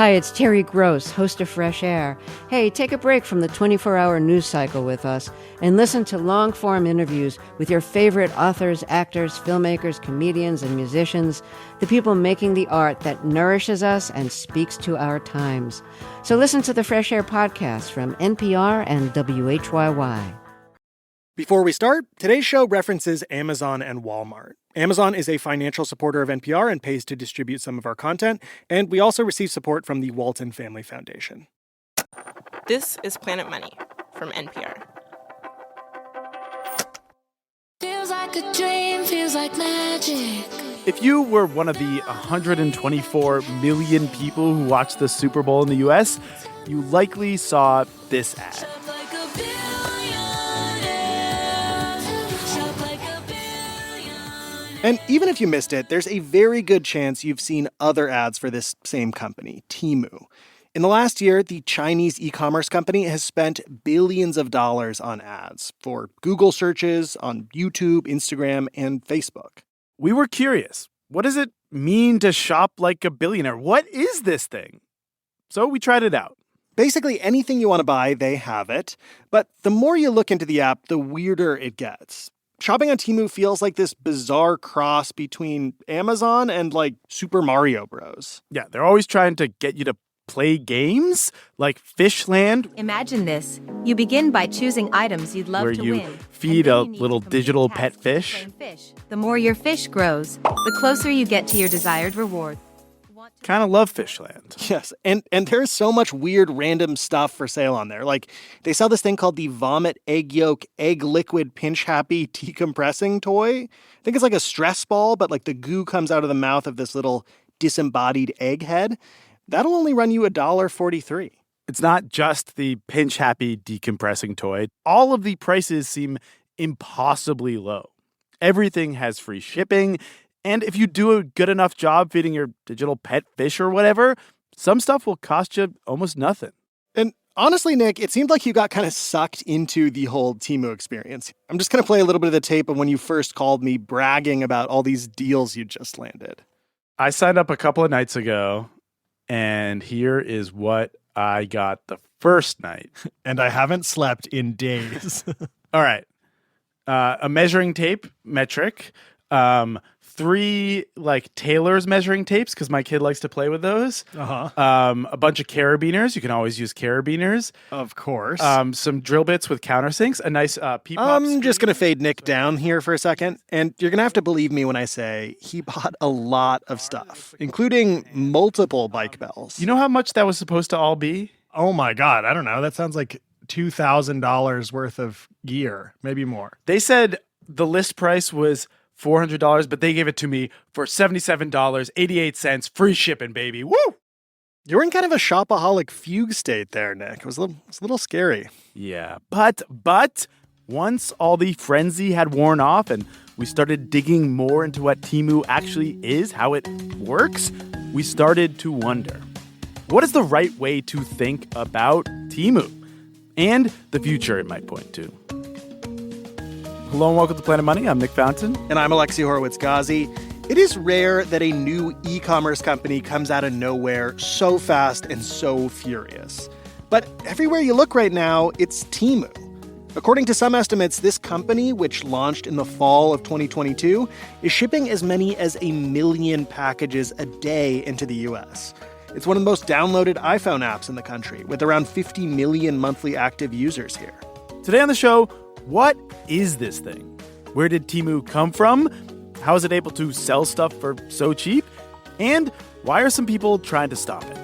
Hi, it's Terry Gross, host of Fresh Air. Hey, take a break from the 24-hour news cycle with us and listen to long-form interviews with your favorite authors, actors, filmmakers, comedians, and musicians, the people making the art that nourishes us and speaks to our times. So listen to the Fresh Air podcast from NPR and WHYY. Before we start, today's show references Amazon and Walmart. Amazon is a financial supporter of NPR and pays to distribute some of our content, and we also receive support from the Walton Family Foundation. This is Planet Money from NPR. Feels like a dream, feels like magic. If you were one of the 124 million people who watched the Super Bowl in the U.S., you likely saw this ad. And even if you missed it, there's a very good chance you've seen other ads for this same company, Temu. In the last year, the Chinese e-commerce company has spent billions of dollars on ads for Google searches, on YouTube, Instagram, and Facebook. We were curious. What does it mean to shop like a billionaire? What is this thing? So we tried it out. Basically, anything you want to buy, they have it. But the more you look into the app, the weirder it gets. Shopping on Temu feels like this bizarre cross between Amazon and, like, Super Mario Bros. Yeah, they're always trying to get you to play games, like Fishland. Imagine this. You begin by choosing items you'd love to win. Where you feed a little digital pet fish. The more your fish grows, the closer you get to your desired reward. Kind of love Fishland. Yes, and there's so much weird random stuff for sale on there. Like, they sell this thing called the Vomit Egg Yolk Egg Liquid Pinch Happy Decompressing Toy. I think it's like a stress ball, but like the goo comes out of the mouth of this little disembodied egg head. That'll only run you $1.43. It's not just the Pinch Happy Decompressing Toy. All of the prices seem impossibly low. Everything has free shipping. And if you do a good enough job feeding your digital pet fish or whatever, some stuff will cost you almost nothing. And honestly, Nick, it seemed like you got kind of sucked into the whole Temu experience. I'm just going to play a little bit of the tape of when you first called me bragging about all these deals you just landed. I signed up a couple of nights ago, and here is what I got the first night. And I haven't slept in days. All right. A measuring tape metric. 3 like Taylor's measuring tapes because my kid likes to play with those. A bunch of carabiners. You can always use carabiners. Of course. Some drill bits with countersinks. A nice peep. I'm just going to fade Nick down here for a second. And you're going to have to believe me when I say he bought a lot of stuff, including multiple bike bells. You know how much that was supposed to all be? Oh, my God. I don't know. That sounds like $2,000 worth of gear, maybe more. They said the list price was $400, but they gave it to me for $77.88, free shipping, baby. Woo! You were in kind of a shopaholic fugue state there, Nick. It was a little scary. Yeah, but once all the frenzy had worn off and we started digging more into what Temu actually is, how it works, we started to wonder, what is the right way to think about Temu and the future it might point to? Hello and welcome to Planet Money. I'm Nick Fountain. And I'm Alexi Horowitz-Ghazi. It is rare that a new e-commerce company comes out of nowhere so fast and so furious. But everywhere you look right now, it's Temu. According to some estimates, this company, which launched in the fall of 2022, is shipping as many as 1 million packages a day into the U.S. It's one of the most downloaded iPhone apps in the country, with around 50 million monthly active users here. Today on the show, what is this thing? Where did Temu come from? How is it able to sell stuff for so cheap? And why are some people trying to stop it?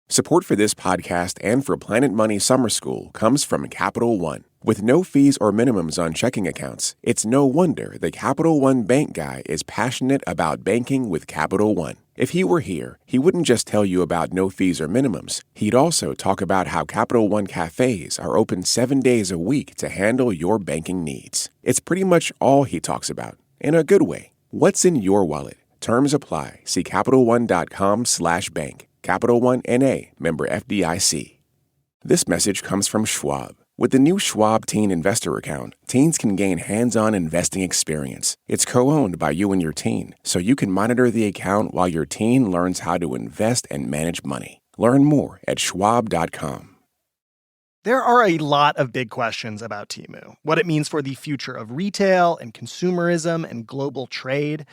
Support for this podcast and for Planet Money Summer School comes from Capital One. With no fees or minimums on checking accounts, it's no wonder the Capital One bank guy is passionate about banking with Capital One. If he were here, he wouldn't just tell you about no fees or minimums. He'd also talk about how Capital One cafes are open 7 days a week to handle your banking needs. It's pretty much all he talks about, in a good way. What's in your wallet? Terms apply. See CapitalOne.com/bank. Capital One N.A., member FDIC. This message comes from Schwab. With the new Schwab Teen Investor Account, teens can gain hands-on investing experience. It's co-owned by you and your teen, so you can monitor the account while your teen learns how to invest and manage money. Learn more at schwab.com. There are a lot of big questions about Temu, what it means for the future of retail and consumerism and global trade.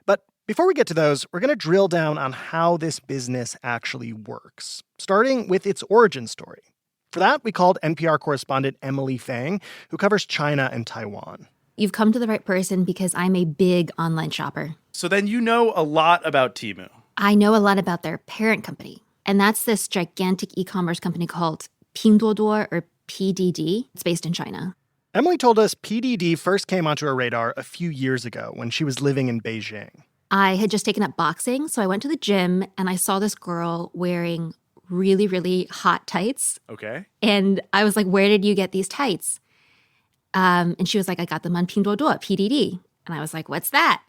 But before we get to those, we're going to drill down on how this business actually works, starting with its origin story. For that, we called NPR correspondent Emily Feng, who covers China and Taiwan. You've come to the right person because I'm a big online shopper. So then you know a lot about Temu. I know a lot about their parent company, and that's this gigantic e-commerce company called Pinduoduo, or PDD. It's based in China. Emily told us PDD first came onto her radar a few years ago when she was living in Beijing. I had just taken up boxing, so I went to the gym, and I saw this girl wearing really, really hot tights. Okay. And I was like, where did you get these tights? And she was like, I got them on Pinduoduo, PDD. And I was like, what's that?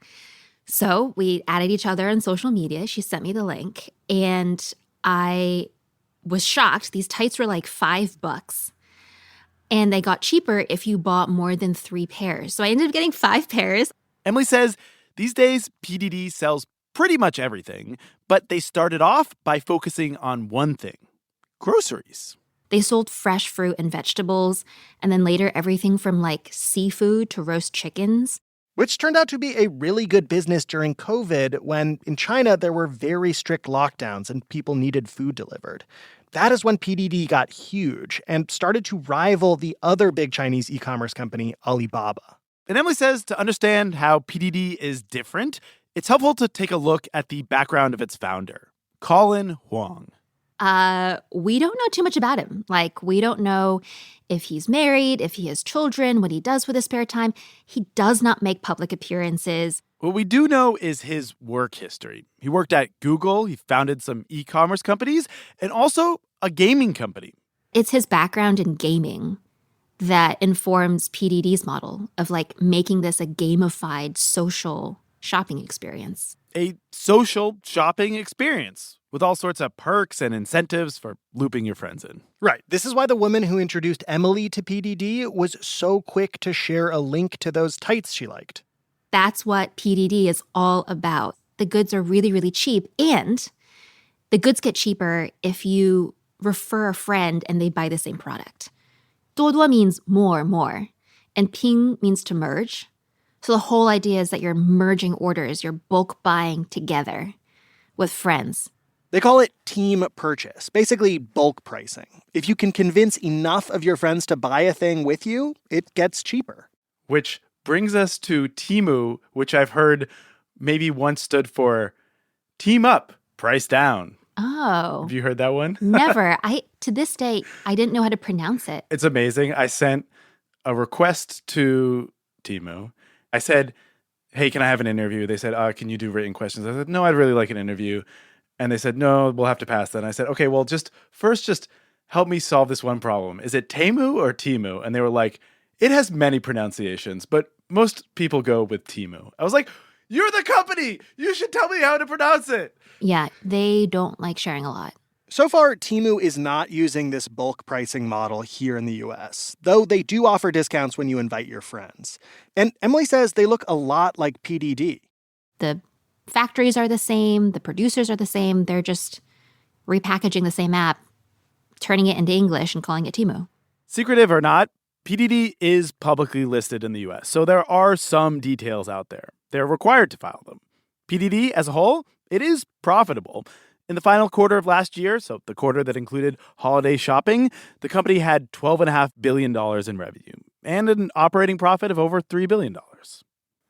So we added each other on social media. She sent me the link, and I was shocked. These tights were like $5, and they got cheaper if you bought more than 3 pairs. So I ended up getting 5 pairs. Emily says these days PDD sells pretty much everything, but they started off by focusing on one thing: groceries. They sold fresh fruit and vegetables, and then later everything from like seafood to roast chickens. Which turned out to be a really good business during COVID when, in China, there were very strict lockdowns and people needed food delivered. That is when PDD got huge and started to rival the other big Chinese e-commerce company, Alibaba. And Emily says to understand how PDD is different, it's helpful to take a look at the background of its founder, Colin Huang. We don't know too much about him. Like, we don't know if he's married, if he has children, what he does with his spare time. He does not make public appearances. What we do know is his work history. He worked at Google, he founded some e-commerce companies, and also a gaming company. It's his background in gaming that informs PDD's model of like making this a gamified social shopping experience. A social shopping experience with all sorts of perks and incentives for looping your friends in. Right. This is why the woman who introduced Emily to PDD was so quick to share a link to those tights she liked. That's what PDD is all about. The goods are really, really cheap, and the goods get cheaper if you refer a friend and they buy the same product. 多多 means more, and ping means to merge. So the whole idea is that you're merging orders, you're bulk buying together with friends. They call it team purchase, basically bulk pricing. If you can convince enough of your friends to buy a thing with you, it gets cheaper. Which brings us to Temu, which I've heard maybe once stood for team up, price down. Oh. Have you heard that one? Never. To this day, I didn't know how to pronounce it. It's amazing. I sent a request to Temu. I said, hey, can I have an interview? They said, can you do written questions? I said, no, I'd really like an interview. And they said, no, we'll have to pass that. And I said, okay, well, just help me solve this one problem. Is it Temu or Temu? And they were like, it has many pronunciations, but most people go with Temu. I was like, you're the company. You should tell me how to pronounce it. Yeah, they don't like sharing a lot. So far, Temu is not using this bulk pricing model here in the US, though they do offer discounts when you invite your friends. And Emily says they look a lot like PDD. The factories are the same, the producers are the same, they're just repackaging the same app, turning it into English and calling it Temu. Secretive or not, PDD is publicly listed in the US, so there are some details out there. They're required to file them. PDD as a whole, it is profitable. In the final quarter of last year, so the quarter that included holiday shopping, the company had $12.5 billion in revenue and an operating profit of over $3 billion.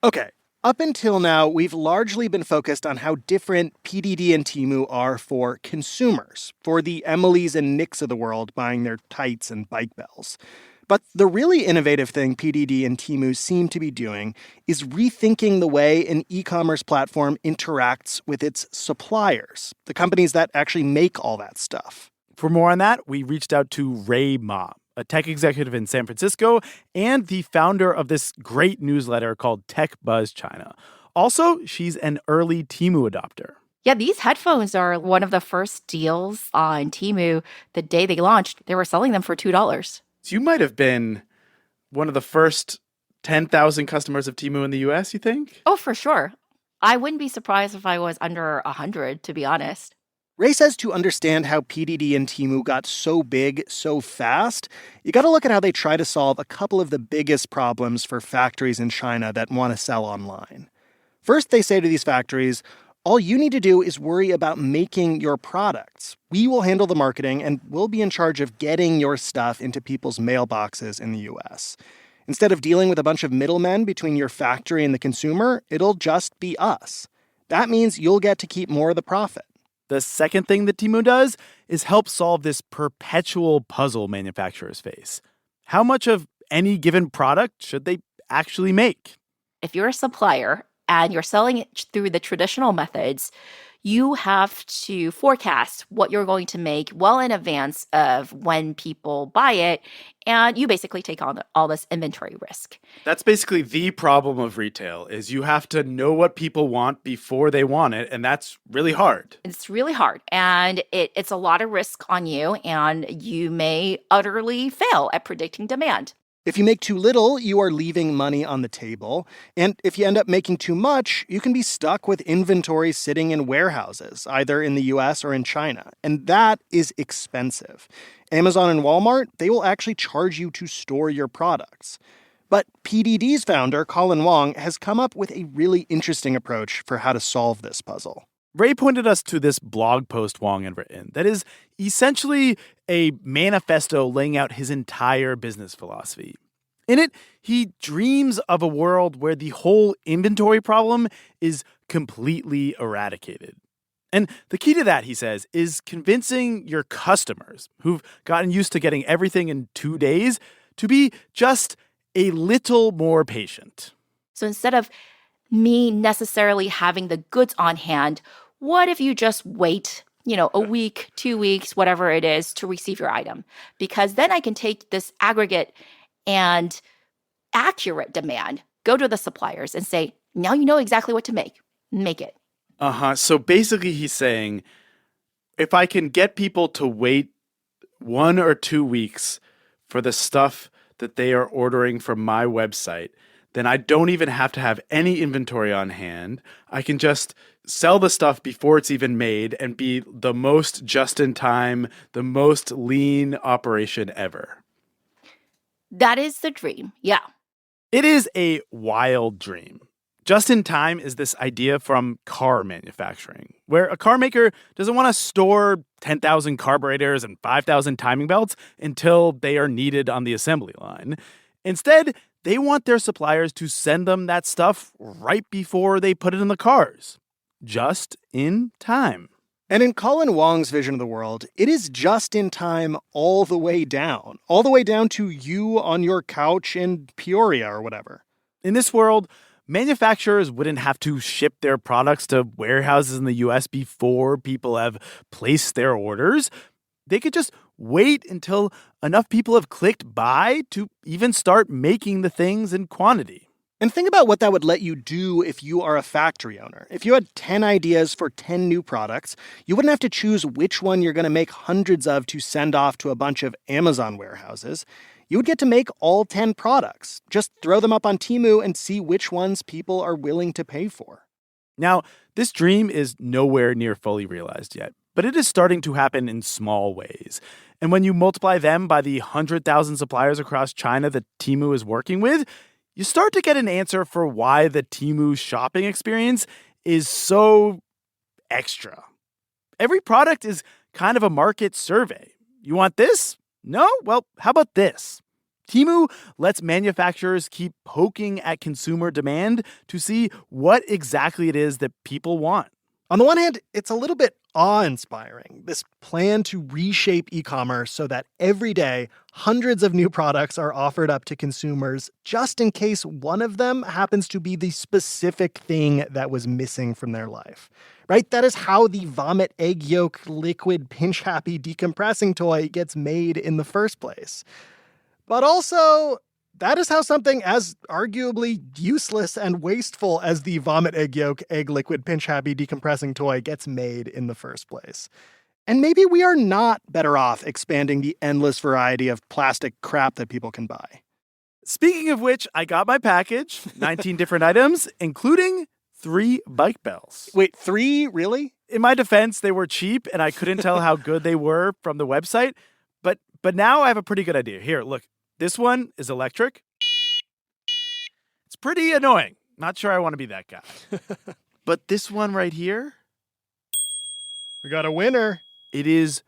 Okay, up until now, we've largely been focused on how different PDD and Temu are for consumers, for the Emilys and Nicks of the world buying their tights and bike bells. But the really innovative thing PDD and Temu seem to be doing is rethinking the way an e-commerce platform interacts with its suppliers, the companies that actually make all that stuff. For more on that, we reached out to Ray Ma, a tech executive in San Francisco and the founder of this great newsletter called Tech Buzz China. Also, she's an early Temu adopter. Yeah, these headphones are one of the first deals on Temu. The day they launched, they were selling them for $2. So you might have been one of the first 10,000 customers of Temu in the US, you think? Oh, for sure. I wouldn't be surprised if I was under 100, to be honest. Ray says to understand how PDD and Temu got so big so fast, you got to look at how they try to solve a couple of the biggest problems for factories in China that want to sell online. First, they say to these factories, all you need to do is worry about making your products. We will handle the marketing, and we'll be in charge of getting your stuff into people's mailboxes in the US. Instead of dealing with a bunch of middlemen between your factory and the consumer, it'll just be us. That means you'll get to keep more of the profit. The second thing that Temu does is help solve this perpetual puzzle manufacturers face. How much of any given product should they actually make? If you're a supplier and you're selling it through the traditional methods, you have to forecast what you're going to make well in advance of when people buy it, and you basically take on all this inventory risk. That's basically the problem of retail, is you have to know what people want before they want it, and that's really hard. It's really hard, and it's a lot of risk on you, and you may utterly fail at predicting demand. If you make too little, you are leaving money on the table. And if you end up making too much, you can be stuck with inventory sitting in warehouses, either in the US or in China. And that is expensive. Amazon and Walmart, they will actually charge you to store your products. But PDD's founder, Colin Wong, has come up with a really interesting approach for how to solve this puzzle. Ray pointed us to this blog post Wong had written that is essentially a manifesto laying out his entire business philosophy. In it, he dreams of a world where the whole inventory problem is completely eradicated. And the key to that, he says, is convincing your customers, who've gotten used to getting everything in 2 days, to be just a little more patient. So instead of me necessarily having the goods on hand, what if you just wait, a week, 2 weeks, whatever it is, to receive your item? Because then I can take this aggregate and accurate demand, go to the suppliers and say, now you know exactly what to make it. So basically he's saying, if I can get people to wait 1 or 2 weeks for the stuff that they are ordering from my website, then I don't even have to have any inventory on hand. I can just sell the stuff before it's even made and be the most just-in-time, the most lean operation ever. That is the dream, yeah. It is a wild dream. Just-in-time is this idea from car manufacturing, where a car maker doesn't want to store 10,000 carburetors and 5,000 timing belts until they are needed on the assembly line. Instead, they want their suppliers to send them that stuff right before they put it in the cars. Just in time. And in Colin Wong's vision of the world, it is just in time all the way down to you on your couch in Peoria or whatever. In this world, manufacturers wouldn't have to ship their products to warehouses in the US before people have placed their orders. They could just wait until enough people have clicked buy to even start making the things in quantity. And think about what that would let you do if you are a factory owner. If you had 10 ideas for 10 new products, you wouldn't have to choose which one you're going to make hundreds of to send off to a bunch of Amazon warehouses. You would get to make all 10 products. Just throw them up on Temu and see which ones people are willing to pay for. Now, this dream is nowhere near fully realized yet, but it is starting to happen in small ways. And when you multiply them by the 100,000 suppliers across China that Temu is working with, you start to get an answer for why the Temu shopping experience is so extra. Every product is kind of a market survey. You want this? No? Well, how about this? Temu lets manufacturers keep poking at consumer demand to see what exactly it is that people want. On the one hand, it's a little bit awe-inspiring, this plan to reshape e-commerce so that every day, hundreds of new products are offered up to consumers just in case one of them happens to be the specific thing that was missing from their life. Right? That is how the vomit egg yolk liquid pinch happy decompressing toy gets made in the first place. But also, that is how something as arguably useless and wasteful as the vomit egg yolk egg liquid pinch happy decompressing toy gets made in the first place. And maybe we are not better off expanding the endless variety of plastic crap that people can buy. Speaking of which, I got my package, 19 different items, including 3 bike bells. Wait, 3? Really? In my defense, they were cheap, and I couldn't tell how good they were from the website. But now I have a pretty good idea. Here, look. This one is electric. It's pretty annoying. Not sure I want to be that guy. But this one right here, We got a winner. it is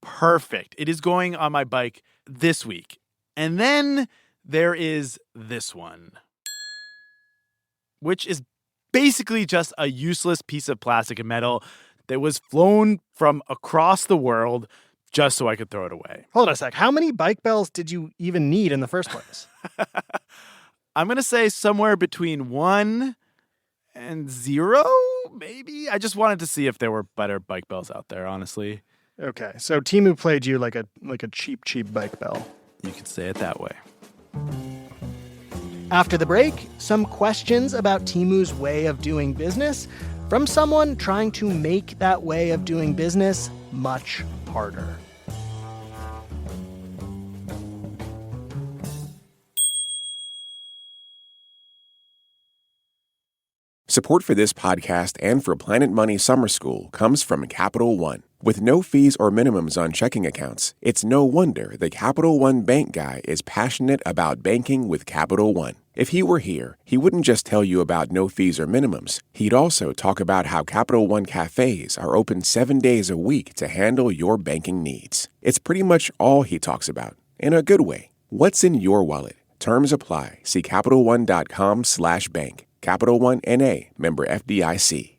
perfect. It is going on my bike this week. And then there is this one, which is basically just a useless piece of plastic and metal that was flown from across the world just so I could throw it away. Hold on a sec. How many bike bells did you even need in the first place? I'm going to say somewhere between 1 and 0, maybe. I just wanted to see if there were better bike bells out there, honestly. Okay, so Temu played you like a cheap bike bell. You could say it that way. After the break, some questions about Temu's way of doing business from someone trying to make that way of doing business much harder. Support for this podcast and for Planet Money Summer School comes from Capital One. With no fees or minimums on checking accounts, it's no wonder the Capital One bank guy is passionate about banking with Capital One. If he were here, he wouldn't just tell you about no fees or minimums. He'd also talk about how Capital One cafes are open 7 days a week to handle your banking needs. It's pretty much all he talks about, in a good way. What's in your wallet? Terms apply. See CapitalOne.com/bank. Capital One N.A., member FDIC.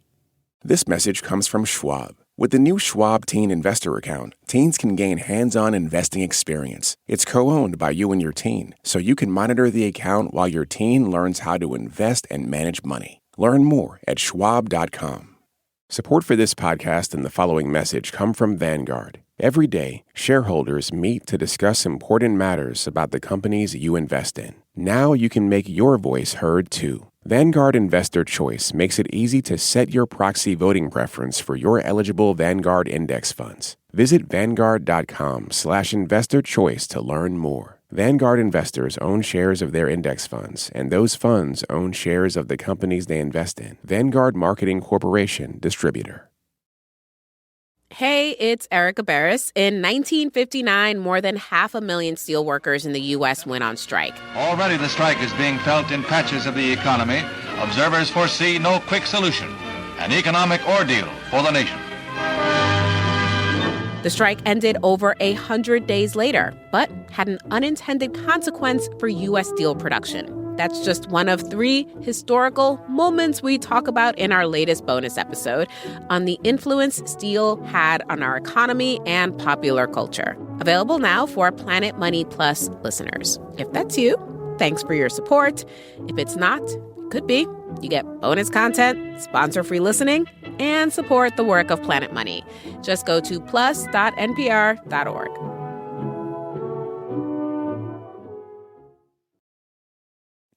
This message comes from Schwab. With the new Schwab Teen Investor Account, teens can gain hands-on investing experience. It's co-owned by you and your teen, so you can monitor the account while your teen learns how to invest and manage money. Learn more at schwab.com. Support for this podcast and the following message come from Vanguard. Every day, shareholders meet to discuss important matters about the companies you invest in. Now you can make your voice heard too. Vanguard Investor Choice makes it easy to set your proxy voting preference for your eligible Vanguard index funds. Visit Vanguard.com/investor choice to learn more. Vanguard investors own shares of their index funds, and those funds own shares of the companies they invest in. Vanguard Marketing Corporation, distributor. Hey, it's Erica Barris. In 1959, more than 500,000 steelworkers in the U.S. went on strike. Already the strike is being felt in patches of the economy. Observers foresee no quick solution, an economic ordeal for the nation. The strike ended over 100 days later, but had an unintended consequence for U.S. steel production. That's just one of 3 historical moments we talk about in our latest bonus episode on the influence steel had on our economy and popular culture. Available now for Planet Money Plus listeners. If that's you, thanks for your support. If it's not, could be. You get bonus content, sponsor-free listening, and support the work of Planet Money. Just go to plus.npr.org.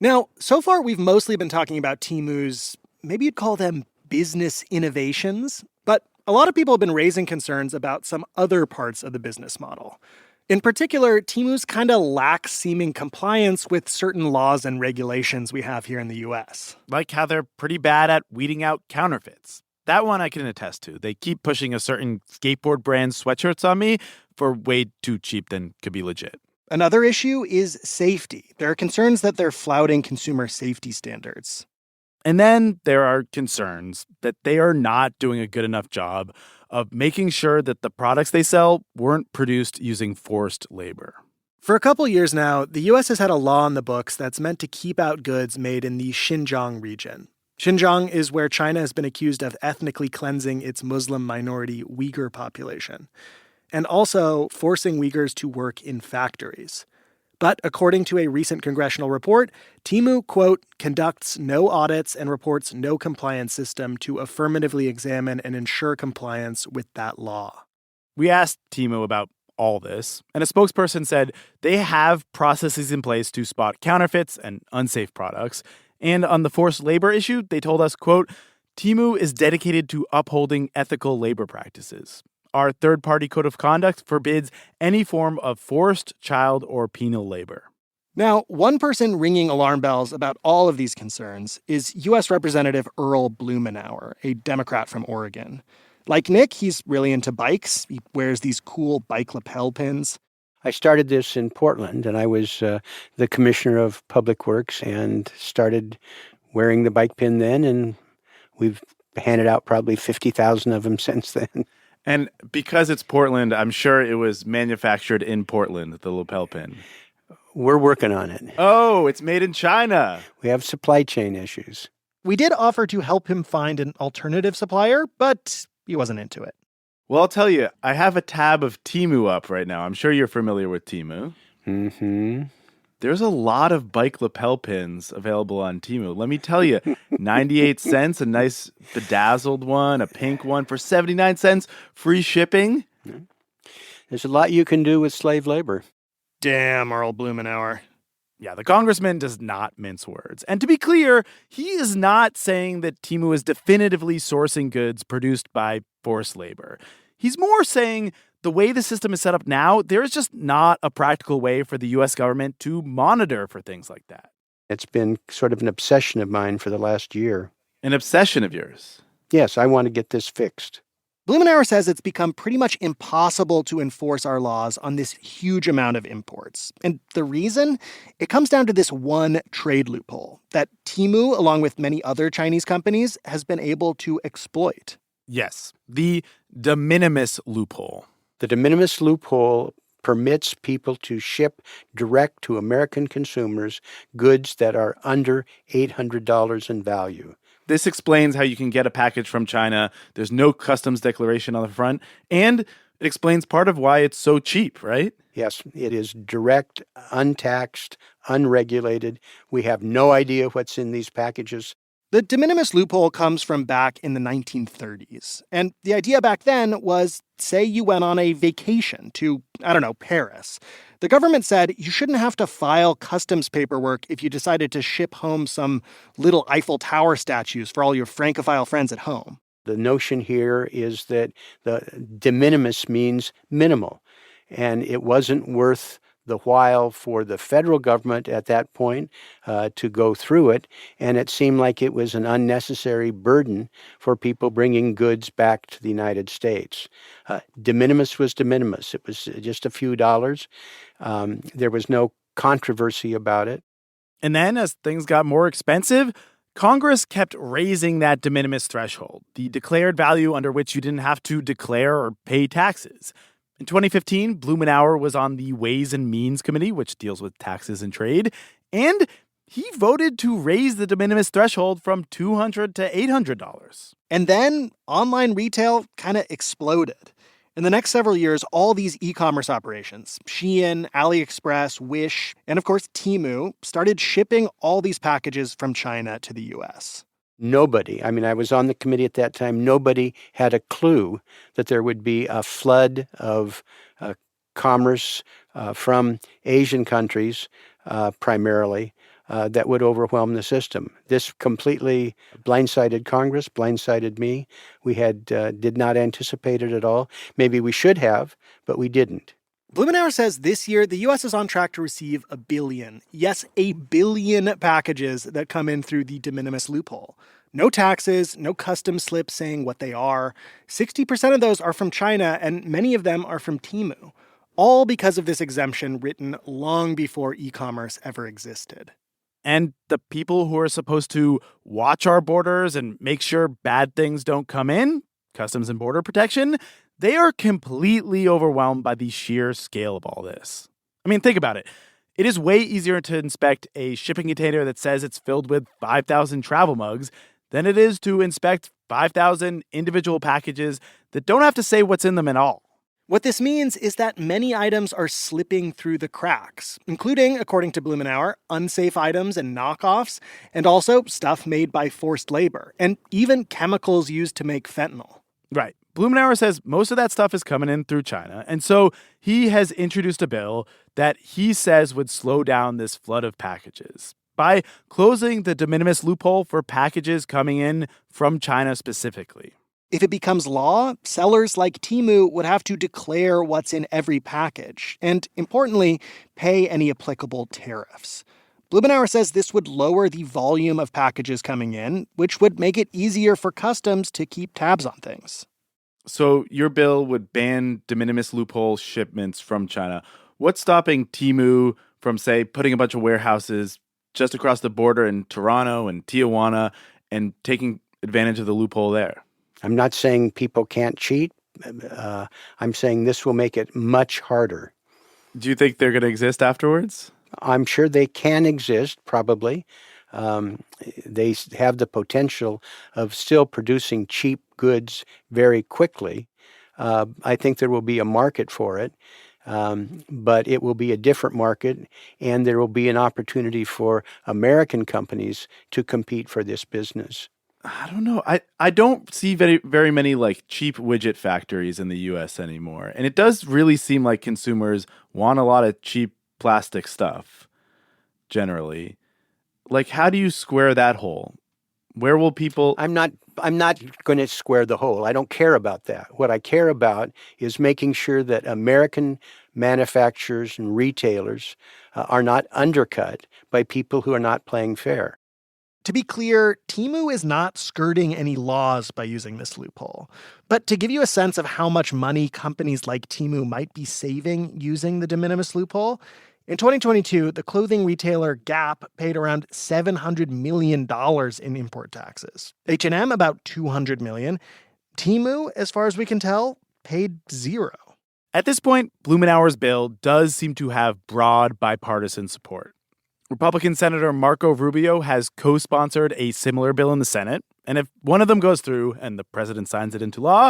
Now, so far we've mostly been talking about Temu's, maybe you'd call them business innovations, but a lot of people have been raising concerns about some other parts of the business model. In particular, Temu's kind of lacks seeming compliance with certain laws and regulations we have here in the US. Like how they're pretty bad at weeding out counterfeits. That one I can attest to. They keep pushing a certain skateboard brand sweatshirts on me for way too cheap than could be legit. Another issue is safety. There are concerns that they're flouting consumer safety standards. And then there are concerns that they are not doing a good enough job of making sure that the products they sell weren't produced using forced labor. For a couple years now, the U.S. has had a law on the books that's meant to keep out goods made in the Xinjiang region. Xinjiang is where China has been accused of ethnically cleansing its Muslim minority Uyghur population, and also forcing Uyghurs to work in factories. But according to a recent congressional report, Temu, quote, conducts no audits and reports no compliance system to affirmatively examine and ensure compliance with that law. We asked Temu about all this, and a spokesperson said they have processes in place to spot counterfeits and unsafe products. And on the forced labor issue, they told us, quote, Temu is dedicated to upholding ethical labor practices. Our third-party code of conduct forbids any form of forced, child, or penal labor. Now, one person ringing alarm bells about all of these concerns is U.S. Representative Earl Blumenauer, a Democrat from Oregon. Like Nick, he's really into bikes. He wears these cool bike lapel pins. I started this in Portland, and I was the commissioner of public works and started wearing the bike pin then, and we've handed out probably 50,000 of them since then. And because it's Portland, I'm sure it was manufactured in Portland, the lapel pin. We're working on it. Oh, it's made in China. We have supply chain issues. We did offer to help him find an alternative supplier, but he wasn't into it. Well, I'll tell you, I have a tab of Temu up right now. I'm sure you're familiar with Temu. Mm-hmm. There's a lot of bike lapel pins available on Temu. Let me tell you, 98 cents, a nice bedazzled one, a pink one for 79 cents, free shipping. There's a lot you can do with slave labor. Damn, Earl Blumenauer. Yeah, the congressman does not mince words. And to be clear, he is not saying that Temu is definitively sourcing goods produced by forced labor. He's more saying the way the system is set up now, there is just not a practical way for the U.S. government to monitor for things like that. It's been sort of an obsession of mine for the last year. An obsession of yours? Yes, I want to get this fixed. Blumenauer says it's become pretty much impossible to enforce our laws on this huge amount of imports. And the reason? It comes down to this one trade loophole that Temu, along with many other Chinese companies, has been able to exploit. Yes, the de minimis loophole. The de minimis loophole permits people to ship direct to American consumers goods that are under $800 in value. This explains how you can get a package from China. There's no customs declaration on the front. And it explains part of why it's so cheap, right? Yes, it is direct, untaxed, unregulated. We have no idea what's in these packages. The de minimis loophole comes from back in the 1930s. And the idea back then was, say you went on a vacation to, Paris. The government said you shouldn't have to file customs paperwork if you decided to ship home some little Eiffel Tower statues for all your Francophile friends at home. The notion here is that the de minimis means minimal, and it wasn't worth the while for the federal government at that point to go through it, and it seemed like it was an unnecessary burden for people bringing goods back to the United States. De minimis was de minimis. It was just a few dollars. There was no controversy about it. And then, as things got more expensive, Congress kept raising that de minimis threshold, the declared value under which you didn't have to declare or pay taxes. In 2015, Blumenauer was on the Ways and Means Committee, which deals with taxes and trade, and he voted to raise the de minimis threshold from $200 to $800. And then online retail kind of exploded. In the next several years, all these e-commerce operations, Shein, AliExpress, Wish, and of course Temu, started shipping all these packages from China to the U.S. Nobody, I was on the committee at that time, nobody had a clue that there would be a flood of commerce from Asian countries, primarily, that would overwhelm the system. This completely blindsided Congress, blindsided me. We did not anticipate it at all. Maybe we should have, but we didn't. Blumenauer says this year, the U.S. is on track to receive 1 billion. Yes, 1 billion packages that come in through the de minimis loophole. No taxes, no customs slips saying what they are. 60% of those are from China, and many of them are from Temu. All because of this exemption written long before e-commerce ever existed. And the people who are supposed to watch our borders and make sure bad things don't come in, Customs and Border Protection, they are completely overwhelmed by the sheer scale of all this. Think about it. It is way easier to inspect a shipping container that says it's filled with 5,000 travel mugs than it is to inspect 5,000 individual packages that don't have to say what's in them at all. What this means is that many items are slipping through the cracks, including, according to Blumenauer, unsafe items and knockoffs, and also stuff made by forced labor, and even chemicals used to make fentanyl. Right. Blumenauer says most of that stuff is coming in through China, and so he has introduced a bill that he says would slow down this flood of packages by closing the de minimis loophole for packages coming in from China specifically. If it becomes law, sellers like Temu would have to declare what's in every package and, importantly, pay any applicable tariffs. Blumenauer says this would lower the volume of packages coming in, which would make it easier for customs to keep tabs on things. So your bill would ban de minimis loophole shipments from China. What's stopping Temu from, say, putting a bunch of warehouses just across the border in Toronto and Tijuana and taking advantage of the loophole there? I'm not saying people can't cheat. I'm saying this will make it much harder. Do you think they're going to exist afterwards? I'm sure they can exist, probably. They have the potential of still producing cheap goods very quickly. I think there will be a market for it, but it will be a different market, and there will be an opportunity for American companies to compete for this business. I don't know. I don't see very many like cheap widget factories in the U.S. anymore. And it does really seem like consumers want a lot of cheap plastic stuff, generally. Like, how do you square that hole? Where will people... I'm not going to square the hole. I don't care about that. What I care about is making sure that American manufacturers and retailers are not undercut by people who are not playing fair. To be clear, Temu is not skirting any laws by using this loophole. But to give you a sense of how much money companies like Temu might be saving using the de minimis loophole, in 2022, the clothing retailer Gap paid around $700 million in import taxes. H&M about $200 million. Temu, as far as we can tell, paid $0. At this point, Blumenauer's bill does seem to have broad bipartisan support. Republican Senator Marco Rubio has co-sponsored a similar bill in the Senate, and if one of them goes through and the president signs it into law,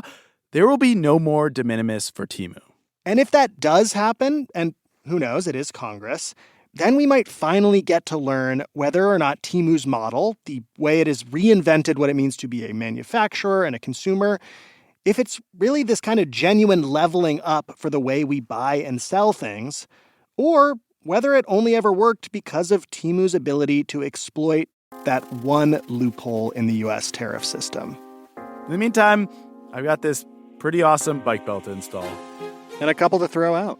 there will be no more de minimis for Temu. And if that does happen, and who knows, it is Congress, then we might finally get to learn whether or not Temu's model, the way it has reinvented what it means to be a manufacturer and a consumer, if it's really this kind of genuine leveling up for the way we buy and sell things, or whether it only ever worked because of Temu's ability to exploit that one loophole in the U.S. tariff system. In the meantime, I've got this pretty awesome bike belt to install. And a couple to throw out.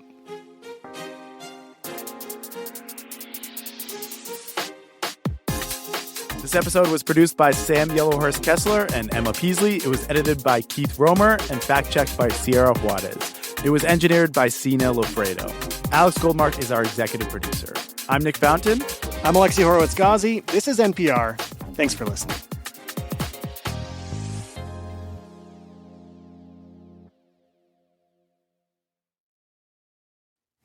This episode was produced by Sam Yellowhorse Kesler and Emma Peaslee. It was edited by Keith Romer and fact-checked by Sierra Juarez. It was engineered by Cena Loffredo. Alex Goldmark is our executive producer. I'm Nick Fountain. I'm Alexi Horowitz-Ghazi. This is NPR. Thanks for listening.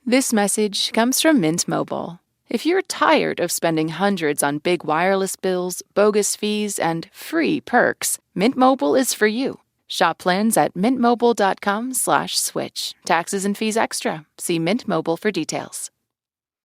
This message comes from Mint Mobile. If you're tired of spending hundreds on big wireless bills, bogus fees, and free perks, Mint Mobile is for you. Shop plans at mintmobile.com/switch. Taxes and fees extra. See Mint Mobile for details.